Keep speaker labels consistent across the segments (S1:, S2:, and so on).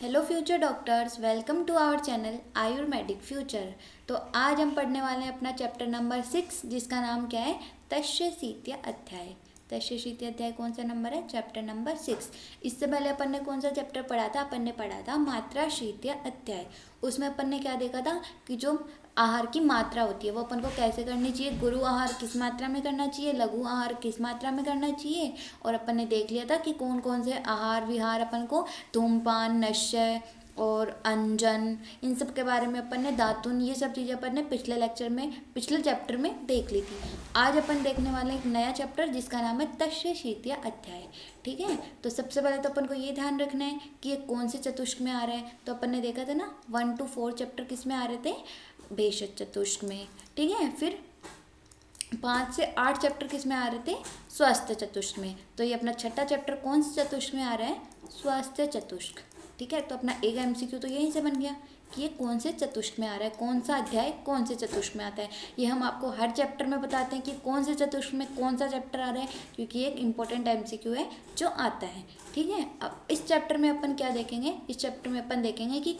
S1: Hello future doctors, welcome to our channel Ayurvedic future. तो आज हम पढ़ने वाले हैं अपना चैप्टर नंबर 6, जिसका नाम क्या है, तस्य अध्याय। तस्य अध्याय कौन सा नंबर है? Chapter number 6। इससे पहले अपन ने कौन सा चैप्टर पढ़ा था? अपन ने पढ़ा था मात्रा शीत्य अध्याय। उसमें अपन ने क्या देखा था कि जो आहार की मात्रा होती है वो अपन को कैसे करनी चाहिए, गुरु आहार किस मात्रा में करना चाहिए, लघु आहार किस मात्रा में करना चाहिए। और अपन ने देख लिया था कि कौन कौन से आहार विहार अपन को, धूमपान, नशय और अंजन, इन सब के बारे में अपन ने, दातुन, ये सब चीज़ें अपन ने पिछले चैप्टर में देख ली थी। आज अपन देखने वाले एक नया चैप्टर जिसका नाम है तस्य शीत्य अध्याय। ठीक है, तो सबसे पहले तो अपन को ये ध्यान रखना है कि ये कौन से चतुष्क में आ रहे हैं। तो अपन ने देखा था ना 1 to 4 चैप्टर किस में आ रहे थे? भेषज चतुष्क में। ठीक है, फिर 5 से 8 चैप्टर किस में आ रहे थे? स्वास्थ्य चतुष्क में। तो ये अपना छठा चैप्टर कौन से चतुष्क में आ रहा है? स्वास्थ्य चतुष्क। ठीक है, तो अपना एक एमसीक्यू तो यहीं से बन गया कि ये कौन से चतुष्क में आ रहा है, कौन सा अध्याय कौन से चतुष्क में आता है। ये हम आपको हर चैप्टर में बताते हैं कि कौन से चतुष्क में कौन सा चैप्टर आ रहा है, क्योंकि ये एक इंपॉर्टेंट एमसीक्यू है जो आता है। ठीक है, अब इस चैप्टर में अपन क्या देखेंगे? इस चैप्टर में अपन देखेंगे कि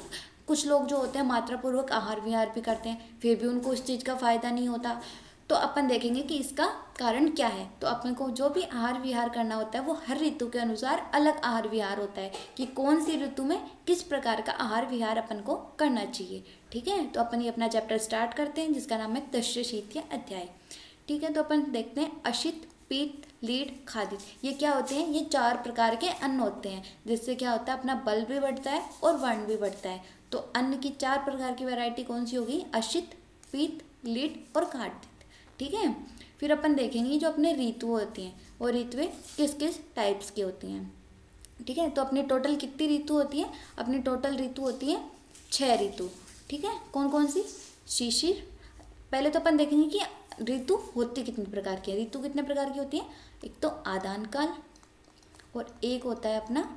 S1: कुछ लोग जो होते हैं मात्रापूर्वक आहार विहार भी करते हैं, फिर भी उनको उस चीज़ का फ़ायदा नहीं होता। तो अपन देखेंगे कि इसका कारण क्या है। तो अपन को जो भी आहार विहार करना होता है वो हर ऋतु के अनुसार अलग आहार विहार होता है कि कौन सी ऋतु में किस प्रकार का आहार विहार अपन को करना चाहिए। ठीक है, तो अपन ये अपना चैप्टर स्टार्ट करते हैं जिसका नाम है तस्य शीत्य अध्याय। ठीक है, तो अपन देखते हैं अशित, पीत, लीड, खादित, ये क्या होते हैं? ये 4 प्रकार के अन्न होते हैं, जिससे क्या होता है, अपना बल भी बढ़ता है और वर्ण भी बढ़ता है। तो अन्न की 4 प्रकार की वैरायटी कौन सी होगी? अशित, पीत, लीड और खादित। ठीक है, फिर अपन देखेंगे जो अपने ऋतु होती हैं वो ऋतुएं किस किस टाइप्स की होती हैं। ठीक है, तो अपनी टोटल कितनी ऋतु होती है? अपनी टोटल ऋतु होती है 6 ऋतु। ठीक है, कौन कौन सी? शिशिर। पहले तो अपन देखेंगे कि ऋतु होती कितने प्रकार की है। ऋतु कितने प्रकार की होती है? एक तो आदान काल और एक होता है अपना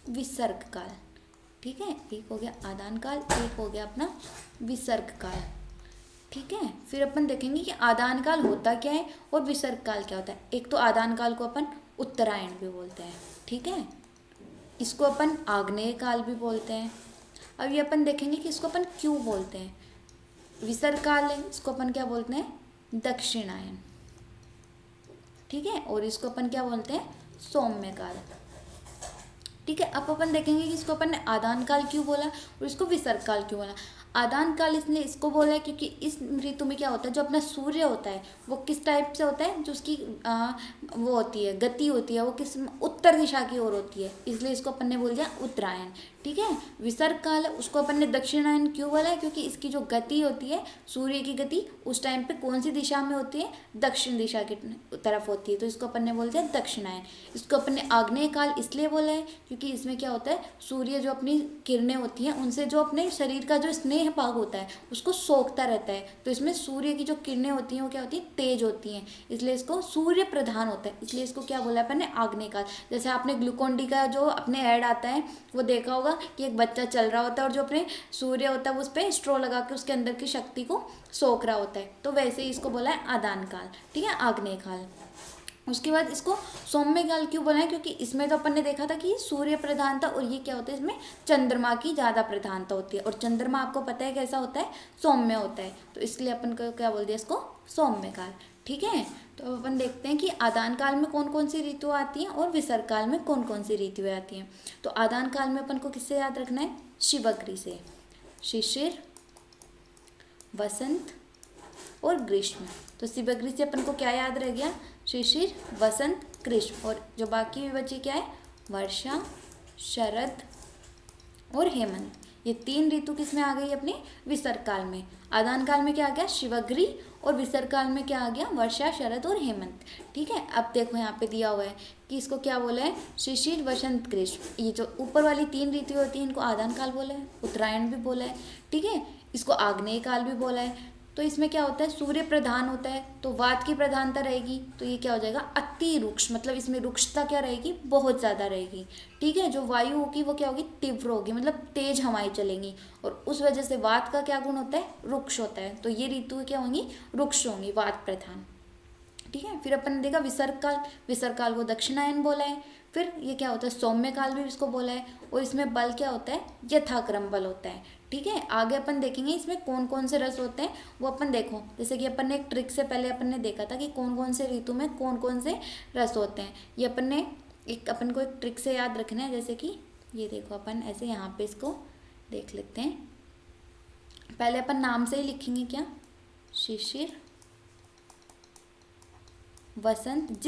S1: विसर्ग काल। ठीक है, एक हो गया आदान काल, एक हो गया अपना विसर्ग काल। ठीक है, फिर अपन देखेंगे कि आदान काल होता क्या है और विसर्ग काल क्या होता है। एक तो आदान काल को अपन उत्तरायण भी बोलते हैं। ठीक है, इसको अपन आग्नेय काल भी बोलते हैं। अब ये अपन देखेंगे कि इसको अपन क्यों बोलते हैं। विसर्ग काल है, इसको अपन क्या बोलते हैं? दक्षिणायन। ठीक है, और इसको अपन क्या बोलते हैं? सौम्य काल। ठीक है, अब अपन देखेंगे कि इसको अपन ने आदान काल क्यों बोला और इसको विसर्ग काल क्यों बोला। आदान काल इसलिए इसको बोला है क्योंकि इस ऋतु में क्या होता है, जो अपना सूर्य होता है वो किस टाइप से होता है, जो उसकी वो होती है, गति होती है, वो किस उत्तर दिशा की ओर होती है, इसलिए इसको अपन ने बोल दिया उत्तरायण। ठीक है, विसर्ग काल है, उसको अपन ने दक्षिणायन क्यों बोला है? क्योंकि इसकी जो गति होती है, सूर्य की गति उस टाइम पे कौन सी दिशा में होती है? दक्षिण दिशा की तरफ होती है, तो इसको अपन ने बोल दिया दक्षिणायन। इसको अपन ने आग्नेय काल इसलिए बोला है क्योंकि इसमें क्या होता है, सूर्य जो अपनी किरणें होती हैं उनसे जो अपने शरीर का जो स्नेह भाग होता है उसको सोखता रहता है। तो इसमें सूर्य की जो किरणें होती हैं वो क्या होती है? तेज होती हैं, इसलिए इसको सूर्य प्रधान होता है, इसलिए इसको क्या बोला अपन ने? आग्नेय काल। जैसे आपने ग्लूकोन डी का जो अपने ऐड आता है वो देखा होगा कि एक बच्चा चल रहा होता है और जो अपने सूर्य होता है उस पर स्ट्रॉ लगा के उसके अंदर की शक्ति को सोख रहा होता है। तो वैसे ही इसको बोला है आदान काल। ठीक है, आग्नेय काल। उसके बाद इसको सौम्य काल क्यों बोला है? क्योंकि इसमें तो अपन ने देखा था कि सूर्य प्रधानता, और ये क्या होता है, इसमें चंद्रमा की ज़्यादा प्रधानता होती है, और चंद्रमा आपको पता है कैसा होता है? सौम्य होता है, तो इसलिए अपन को क्या बोल दिया इसको? सौम्य काल। ठीक है, तो अपन देखते हैं कि आदान काल में कौन कौन सी ऋतु आती हैं और विसर्ग काल में कौन कौन सी ऋतुएं आती हैं। तो आदान काल में अपन को किससे याद रखना है? शिवग्री से। शिशिर, वसंत और ग्रीष्म। तो शिवग्री से अपन को क्या याद रह गया? शिशिर, वसंत, ग्रीष्म, और जो बाकी भी बची क्या है? वर्षा, शरद और हेमंत। ये 3 ऋतु किस में आ गई? अपने विसर्ग काल में। आदान काल में क्या आ गया? शिवग्री, और विसर्ग काल में क्या आ गया? वर्षा, शरद और हेमंत। ठीक है, अब देखो यहाँ पे दिया हुआ है कि इसको क्या बोला है? शिशिर, वसंत, ग्रीष्म। ये जो ऊपर वाली 3 ऋतु होती हैं इनको आदान काल बोला है, उत्तरायण भी बोला है। ठीक है, इसको आग्नेय काल भी बोला है। तो इसमें क्या होता है? सूर्य प्रधान होता है, तो वात की प्रधानता रहेगी, तो ये क्या हो जाएगा? अति रुक्ष, मतलब इसमें रुक्षता क्या रहेगी? बहुत ज़्यादा रहेगी। ठीक है, जो वायु होगी वो क्या होगी? तीव्र होगी, मतलब तेज हवाएं चलेंगी, और उस वजह से वात का क्या गुण होता है? रुक्ष होता है, तो ये ऋतु क्या होंगी? रुक्ष होंगी, वात प्रधान। ठीक है, फिर अपन ने देखा विसर्ग काल। विसर्ग काल को दक्षिणायन बोला है। फिर ये क्या होता है, सौम्य काल भी इसको बोला है, और इसमें बल क्या होता है, यथाक्रम बल होता है। ठीक है, आगे अपन देखेंगे इसमें कौन कौन से रस होते हैं वो अपन देखो। जैसे कि अपन ने एक ट्रिक से पहले अपन ने देखा था कि कौन कौन से ऋतु में कौन कौन से रस होते हैं। ये अपन को एक ट्रिक से याद रखना है। जैसे कि ये देखो, अपन ऐसे यहाँ पे इसको देख लेते हैं। पहले अपन नाम से ही लिखेंगे, क्या, शिशिर, वसंत।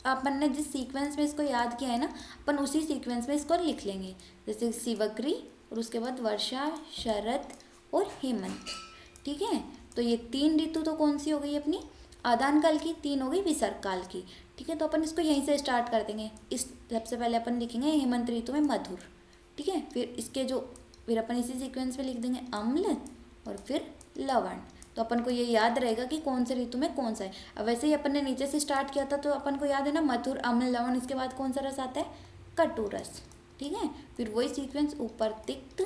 S1: अपन ने जिस सीक्वेंस में इसको याद किया है ना, अपन उसी सीक्वेंस में इसको लिख लेंगे। जैसे शिवग्री, और उसके बाद वर्षा, शरद और हेमंत। ठीक है, तो ये 3 ऋतु तो कौन सी हो गई अपनी, आदान काल की, 3 हो गई विसर्ग काल की। ठीक है, तो अपन इसको यहीं से स्टार्ट कर देंगे। इस सबसे पहले अपन लिखेंगे हेमंत ऋतु में मधुर। ठीक है, फिर अपन इसी सीक्वेंस में लिख देंगे अम्ल और फिर लवण। तो अपन को ये याद रहेगा कि कौन से ऋतु में कौन सा है। अब वैसे ही अपन ने नीचे से स्टार्ट किया था, तो अपन को याद है ना, मधुर, अम्ल, लवण, इसके बाद कौन सा रस आता है, कटु रस। ठीक है, फिर वही सीक्वेंस, ऊपर तिक्त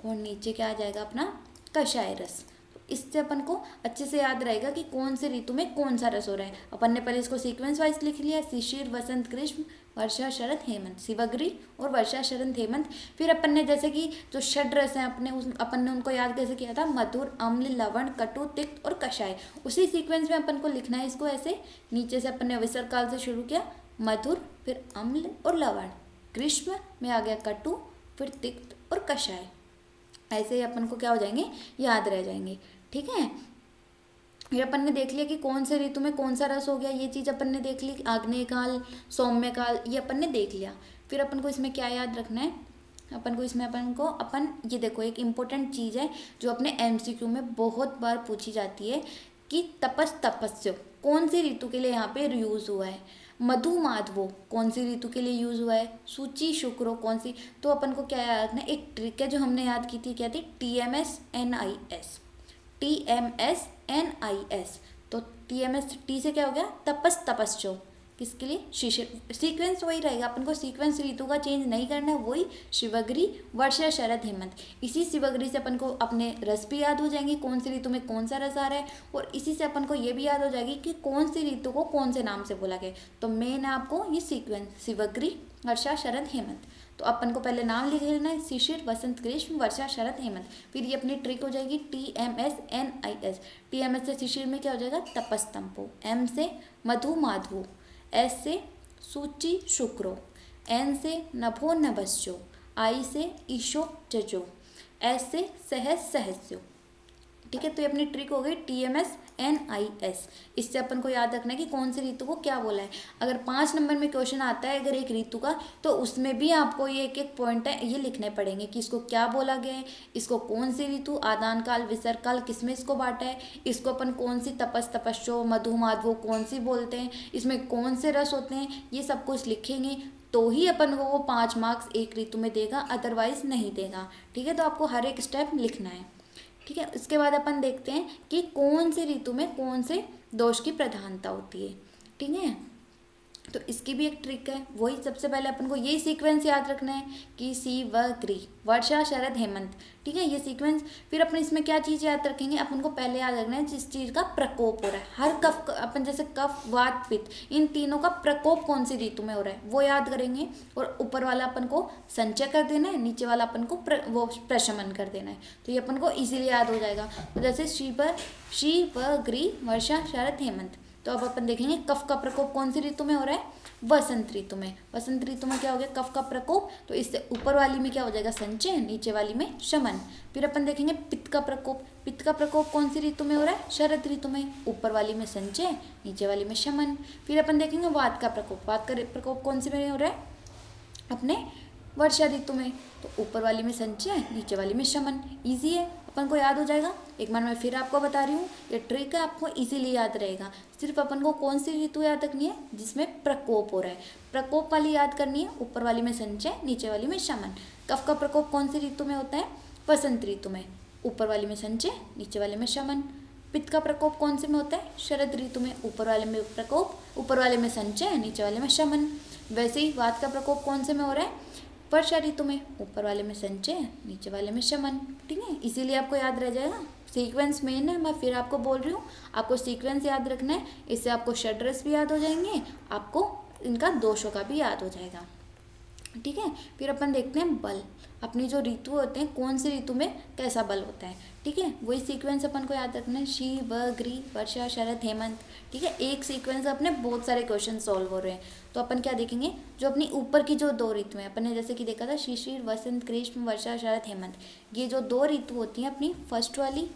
S1: और नीचे क्या आ जाएगा अपना, कषाय रस। तो इससे अपन को अच्छे से याद रहेगा कि कौन से ऋतु में कौन सा रस हो रहा है। अपन ने पहले इसको सीक्वेंस वाइज लिख लिया, शिशिर, वसंत, ग्रीष्म, वर्षा, शरद, हेमंत, शिवग्री और वर्षा, शरद, हेमंत। फिर अपन ने जैसे कि जो षड रस हैं अपन ने उनको याद कैसे किया था, मधुर, अम्ल, लवण, कटु, तिक्त और कषाय। उसी सीक्वेंस में अपन को लिखना है इसको ऐसे। नीचे से अपन ने विसर्ग काल से शुरू किया, मधुर, फिर अम्ल और लवण, ग्रीष्म में आ गया कटु, फिर तिक्त और कषाय। ऐसे ही अपन को क्या हो जाएंगे, याद रह जाएंगे। ठीक है, ये अपन ने देख लिया कि कौन से ऋतु में कौन सा रस हो गया, ये चीज़ अपन ने देख ली। आग्नेय काल, सौम्य काल, ये अपन ने देख लिया। फिर अपन को इसमें क्या याद रखना है, अपन ये देखो, एक इम्पोर्टेंट चीज़ है जो अपने MCQ में बहुत बार पूछी जाती है कि तपस्यो कौन सी ऋतु के लिए यहाँ पे यूज़ हुआ है, मधु माधवो कौन सी ऋतु के लिए यूज़ हुआ है, सूची शुक्रो कौन सी। तो अपन को क्या याद रखना है, एक ट्रिक है जो हमने याद की थी, क्या थी, TMS NIS। तो TMS, टी से क्या हो गया, तपस्यो, किसके लिए, शिशिर। सीक्वेंस वही रहेगा, अपन को सीक्वेंस ऋतु का चेंज नहीं करना है, वही शिवग्री, वर्षा, शरद, हेमंत। इसी शिवग्री से अपन को अपने रस भी याद हो जाएंगे, कौन सी ऋतु में कौन सा रस आ रहा है, और इसी से अपन को ये भी याद हो जाएगी कि कौन सी ऋतु को कौन से नाम से बोला गया। तो मेन है आपको ये सीक्वेंस, शिवग्री, वर्षा, शरद, हेमंत। तो अपन को पहले नाम लिख लेना है, शिशिर, वसंत, ग्रीष्म, वर्षा, शरद, हेमंत। फिर ये अपनी ट्रिक हो जाएगी TMS NIS। TMS से शिशिर में क्या हो जाएगा, तपस्तंपो, M से मधु माधवो, S से सूची शुक्रो, N से नभो नभस्यो, I से ईशो जजो, S से सहस सहस्यो। ठीक है, तो ये अपनी ट्रिक हो गई TMS NIS। इससे अपन को याद रखना है कि कौन सी ऋतु को क्या बोला है। अगर 5 नंबर में क्वेश्चन आता है अगर एक ऋतु का, तो उसमें भी आपको ये एक पॉइंट है ये लिखने पड़ेंगे कि इसको क्या बोला गया है, इसको कौन सी ऋतु, आदान काल, विसर्ग काल, किसमें इसको बांटा है, इसको अपन कौन सी तपस्यो, मधु माधवो कौन सी बोलते हैं, इसमें कौन से रस होते हैं, ये सब कुछ लिखेंगे तो ही अपन को वो 5 मार्क्स एक ऋतु में देगा, अदरवाइज नहीं देगा। ठीक है, तो आपको हर एक स्टेप लिखना है। ठीक है, इसके बाद अपन देखते हैं कि कौन से ऋतु में कौन से दोष की प्रधानता होती है। ठीक है, तो इसकी भी एक ट्रिक है, वही सबसे पहले अपन को यही सीक्वेंस याद रखना है कि शिवग्री, वर्षा, शरद, हेमंत। ठीक है, ये सीक्वेंस। फिर अपन इसमें क्या चीज़ याद रखेंगे, अपन को पहले याद रखना है जिस चीज़ का प्रकोप हो रहा है, हर कफ, अपन जैसे कफ, वात, पित्त, इन तीनों का प्रकोप कौन सी ऋतु में हो रहा है वो याद करेंगे। और ऊपर वाला अपन को संचय कर देना है, नीचे वाला अपन को वो प्रशमन कर देना है। तो ये अपन को इजीली याद हो जाएगा। तो जैसे शिवग्री, वर्षा, शरद, हेमंत। तो अब अपन देखेंगे कफ का प्रकोप कौन सी ऋतु में हो रहा है, वसंत ऋतु में। वसंत ऋतु में क्या हो गया, कफ का प्रकोप, तो इससे ऊपर वाली में क्या हो जाएगा, संचय, नीचे वाली में शमन। फिर अपन देखेंगे पित्त का प्रकोप। पित्त का प्रकोप कौन सी ऋतु में हो रहा है, शरद ऋतु में, ऊपर वाली में संचय, नीचे वाली में शमन। फिर अपन देखेंगे वात का प्रकोप। वात का प्रकोप कौन सी में हो रहा है, अपने वर्षा ऋतु में, तो ऊपर वाली में संचय, नीचे वाली में शमन। ईजी है, अपन को याद हो जाएगा। एक बार मैं फिर आपको बता रही हूँ, ये ट्रिक है, आपको इजीली याद रहेगा। सिर्फ अपन को कौन सी ऋतु याद रखनी है जिसमें प्रकोप हो रहा है, प्रकोप वाली याद करनी है, ऊपर वाली में संचय, नीचे वाली में शमन। कफ का प्रकोप कौन सी ऋतु में होता है, वसंत ऋतु में, ऊपर वाली में संचय, नीचे वाले में शमन। पित्त का प्रकोप कौन से में होता है, शरद ऋतु में, ऊपर वाले में प्रकोप, ऊपर वाले में संचय, नीचे वाले में शमन। वैसे ही वात का प्रकोप कौन से में हो रहा है, वर्षा ऋतु में, ऊपर वाले में संचय, नीचे वाले में शमन। ठीक है, इसीलिए आपको याद रह जाएगा। सीक्वेंस मेन है, मैं फिर आपको बोल रही हूँ, आपको सीक्वेंस याद रखना है, इससे आपको षड्रस भी याद हो जाएंगे, आपको इनका दोषों का भी याद हो जाएगा। ठीक है, फिर अपन देखते हैं बल। अपनी जो ऋतु होते हैं, कौन सी ऋतु में कैसा बल होता है। ठीक है, वही सीक्वेंस अपन को याद रखना है, शीत ग्रीष्म वर्षा शरद हेमंत। ठीक है, एक सीक्वेंस अपने बहुत सारे क्वेश्चन सॉल्व हो रहे हैं। तो अपन क्या देखेंगे, जो अपनी ऊपर की जो 2 ऋतु हैं, अपन ने जैसे कि देखा था शिशिर वसंत ग्रीष्म वर्षा शरद हेमंत, ये जो 2 ऋतु होती हैं अपनी फर्स्ट वाली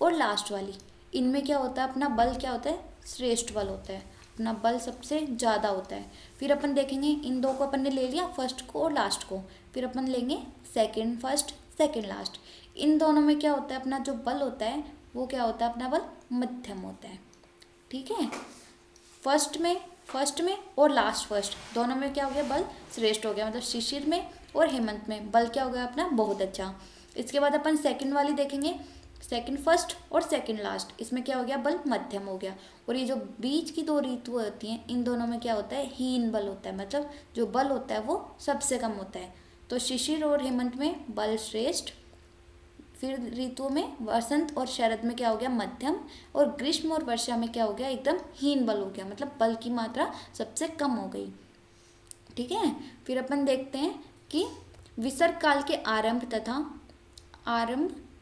S1: और लास्ट वाली, इनमें क्या होता है, अपना बल क्या होता है, श्रेष्ठ बल होता है, अपना बल सबसे ज़्यादा होता है। फिर अपन देखेंगे, इन 2 को अपन ने ले लिया, फर्स्ट को और लास्ट को, फिर अपन लेंगे सेकंड फर्स्ट सेकंड लास्ट। इन दोनों में क्या होता है, अपना जो बल होता है वो क्या होता है, अपना बल मध्यम होता है। ठीक है, फर्स्ट में और लास्ट फर्स्ट दोनों में क्या हो गया, बल श्रेष्ठ हो गया, मतलब शिशिर में और हेमंत में बल क्या हो गया अपना, बहुत अच्छा। इसके बाद अपन सेकंड वाली देखेंगे, सेकंड फर्स्ट और सेकंड लास्ट, इसमें क्या हो गया, बल मध्यम हो गया। और ये जो बीच की 2 ऋतु होती हैं, इन दोनों में क्या होता है, हीन बल होता है, मतलब जो बल होता है वो सबसे कम होता है। तो शिशिर और हेमंत में बल श्रेष्ठ, फिर ऋतुओं में वसंत और शरद में क्या हो गया, मध्यम, और ग्रीष्म और वर्षा में क्या हो गया, एकदम हीन बल हो गया, मतलब बल की मात्रा सबसे कम हो गई। ठीक है, फिर अपन देखते हैं कि विसर्ग काल के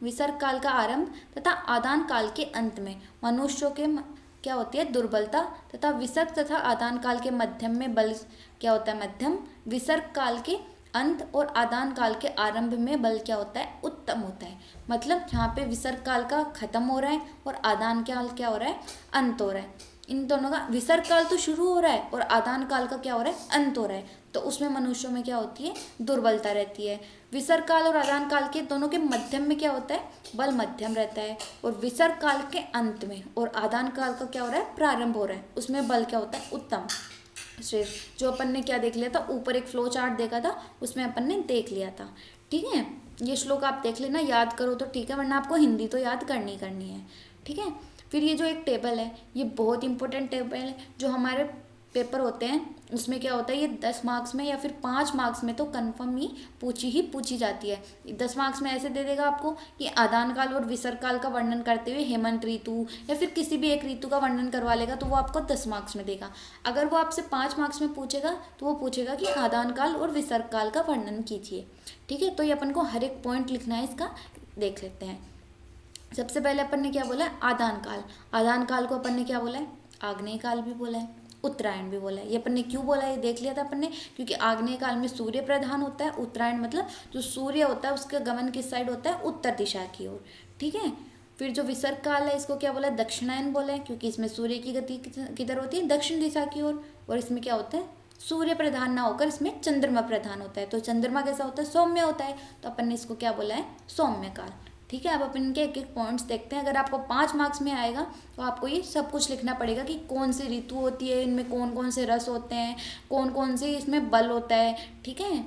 S1: विसर्ग काल का आरंभ तथा आदान काल के अंत में मनुष्यों के क्या होती है, दुर्बलता, तथा विसर्ग तथा आदान काल के मध्यम में बल क्या होता है, मध्यम। विसर्ग काल के अंत और आदान काल के आरंभ में बल क्या होता है, उत्तम होता है। मतलब यहाँ पे विसर्ग काल का खत्म हो रहा है और आदान काल क्या हो रहा है, अंत हो रहा है। इन दोनों का विसर्ग काल तो शुरू हो रहा है और आदान काल का क्या हो रहा है, अंत हो रहा है, तो उसमें मनुष्यों में क्या होती है, दुर्बलता रहती है। विसर्ग काल और आदान काल के दोनों के मध्यम में क्या होता है, बल मध्यम रहता है, और विसर्ग काल के अंत में और आदान काल का क्या हो रहा है, प्रारंभ हो रहा है, उसमें बल क्या होता है, उत्तम श्रेष्ठ। जो अपन ने क्या देख लिया था, ऊपर एक फ्लो चार्ट देखा था, उसमें अपन ने देख लिया था। ठीक है, ये श्लोक आप देख लेना, याद करो तो ठीक है, वरना आपको हिंदी तो याद करनी करनी है। ठीक है, फिर ये जो एक टेबल है, ये बहुत इंपॉर्टेंट टेबल है, जो हमारे पेपर होते हैं उसमें क्या होता है, ये 10 मार्क्स में या फिर 5 मार्क्स में तो कन्फर्म ही पूछी जाती है। 10 मार्क्स में ऐसे दे देगा आपको कि आदान काल और विसर्ग काल का वर्णन करते हुए हेमंत ऋतु या फिर किसी भी एक ऋतु का वर्णन करवा लेगा, तो वो आपको 10 मार्क्स में देगा। अगर वो आपसे 5 मार्क्स में पूछेगा तो वो पूछेगा कि आदान काल और विसर्ग काल का वर्णन कीजिए। ठीक है, तो ये अपन को हर एक पॉइंट लिखना है, इसका देख लेते हैं। सबसे पहले अपन ने क्या बोला है, आदान काल को अपन ने क्या बोला है, आग्नेय काल भी बोला है, उत्तरायण भी बोला है। ये अपन ने क्यों बोला है, ये देख लिया था अपन ने, क्योंकि आग्नेय काल में सूर्य प्रधान होता है, उत्तरायण मतलब जो सूर्य होता है उसका गमन किस साइड होता है, उत्तर दिशा की ओर। ठीक है, फिर जो विसर्ग काल है इसको क्या बोला है, दक्षिणायन बोला है, क्योंकि इसमें सूर्य की गति किधर होती है, दक्षिण दिशा की ओर, और इसमें क्या होता है, सूर्य प्रधान ना होकर इसमें चंद्रमा प्रधान होता है। तो चंद्रमा कैसा होता है, सौम्य होता है, तो अपन ने इसको क्या बोला है, सौम्य काल। ठीक है, अब अपन इनके एक एक पॉइंट्स देखते हैं। अगर आपको 5 मार्क्स में आएगा तो आपको ये सब कुछ लिखना पड़ेगा कि कौन सी ऋतु होती है, इनमें कौन कौन से रस होते हैं, कौन कौन से इसमें बल होता है। ठीक है,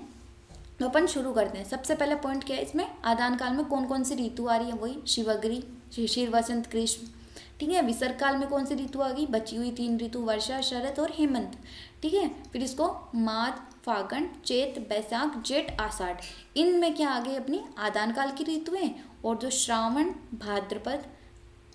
S1: तो अपन शुरू करते हैं। सबसे पहला पॉइंट क्या है, इसमें आदान काल में कौन कौन सी ऋतु आ रही है, वही शिवग्री, शिशिर वसंत ग्रीष्म। ठीक है, विसर्ग काल में कौन सी ऋतु आ गई, बची हुई 3 ऋतु, वर्षा शरद और हेमंत। ठीक है, फिर इसको माघ फागण चैत बैसाख जेठ आषाढ़, इनमें क्या आ गई, अपनी आदान काल की ऋतुएं। और जो श्रावण भाद्रपद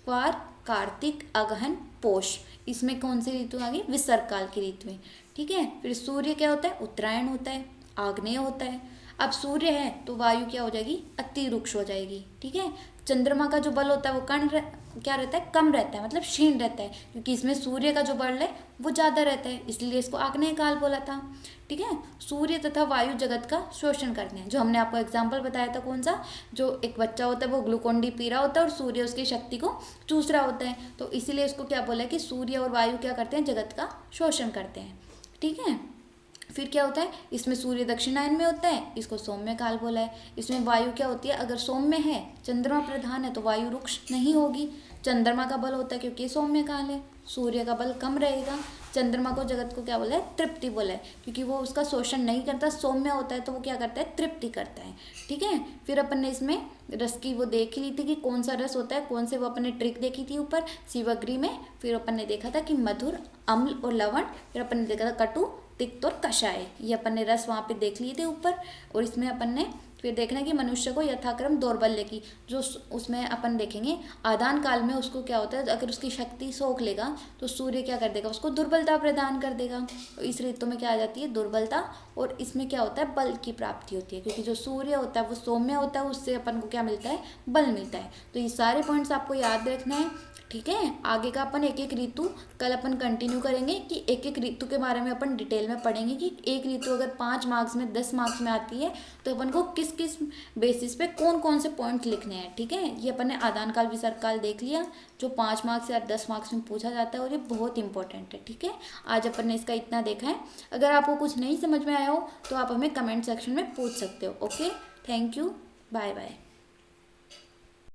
S1: क्वार कार्तिक अगहन पोष, इसमें कौन सी ऋतु आ गई, विसर्ग काल की ऋतुएं। ठीक है, फिर सूर्य क्या होता है, उत्तरायण होता है, आग्नेय होता है। अब सूर्य है तो वायु क्या हो जाएगी, अति रुक्ष हो जाएगी। ठीक है, चंद्रमा का जो बल होता है वो क्या रहता है, कम रहता है, मतलब क्षीण रहता है, क्योंकि इसमें सूर्य का जो बल है वो ज़्यादा रहता है, इसलिए इसको आग्नेय काल बोला था। ठीक है, सूर्य तथा वायु जगत का शोषण करते हैं। जो हमने आपको एग्जाम्पल बताया था, कौन सा, जो एक बच्चा होता है वो ग्लूकोन डी पी रहा होता है और सूर्य उसकी शक्ति को चूस रहा होता है, तो इसीलिए इसको क्या बोला है कि सूर्य और वायु क्या करते हैं, जगत का शोषण करते हैं। ठीक है, फिर क्या होता है, इसमें सूर्य दक्षिणायन में होता है, इसको सौम्य काल बोला है। इसमें वायु क्या होती है, अगर सौम्य है, चंद्रमा प्रधान है, तो वायु रुक्ष नहीं होगी। चंद्रमा का बल होता है क्योंकि सौम्य काल है, सूर्य का बल कम रहेगा। चंद्रमा को जगत को क्या बोला है, तृप्ति बोला है, क्योंकि वो उसका शोषण नहीं करता, सौम्य होता है, तो वो क्या करता है, तृप्ति करता है। ठीक है, फिर अपन ने इसमें रस की वो देख ली थी कि कौन सा रस होता है, कौन से, वो अपन ने ट्रिक देखी थी ऊपर शिवग्री में। फिर अपन ने देखा था कि मधुर, अम्ल और लवण। फिर अपन ने देखा था कटु, तिक्त और कषाय, ये अपन ने रस वहाँ पे देख लिए थे ऊपर। और इसमें अपन ने फिर देखना कि मनुष्य को यथाक्रम दौर्बल्य की, जो उसमें अपन देखेंगे आदान काल में उसको क्या होता है, अगर उसकी शक्ति सोख लेगा तो सूर्य क्या कर देगा, उसको दुर्बलता प्रदान कर देगा। तो इस ऋतु में क्या आ जाती है, दुर्बलता। और इसमें क्या होता है, बल की प्राप्ति होती है, क्योंकि जो सूर्य होता है वो सौम्य होता है, उससे अपन को क्या मिलता है, बल मिलता है। तो ये सारे पॉइंट्स आपको याद रखना है, ठीक है। आगे का अपन एक एक ऋतु कल अपन कंटिन्यू करेंगे कि एक एक ऋतु के बारे में अपन डिटेल में पढ़ेंगे कि एक ऋतु अगर 5 मार्क्स में 10 मार्क्स में आती है तो अपन को किस किस बेसिस पे कौन कौन से पॉइंट लिखने हैं, ठीक है। ये अपन ने आदान काल विसर्ग काल देख लिया, जो 5 मार्क्स या 10 मार्क्स में पूछा जाता है, और ये बहुत इंपॉर्टेंट है, ठीक है। आज अपन ने इसका इतना देखा है। अगर आपको कुछ नहीं समझ में आया हो तो आप हमें कमेंट सेक्शन में पूछ सकते हो। Okay, thank you, bye bye.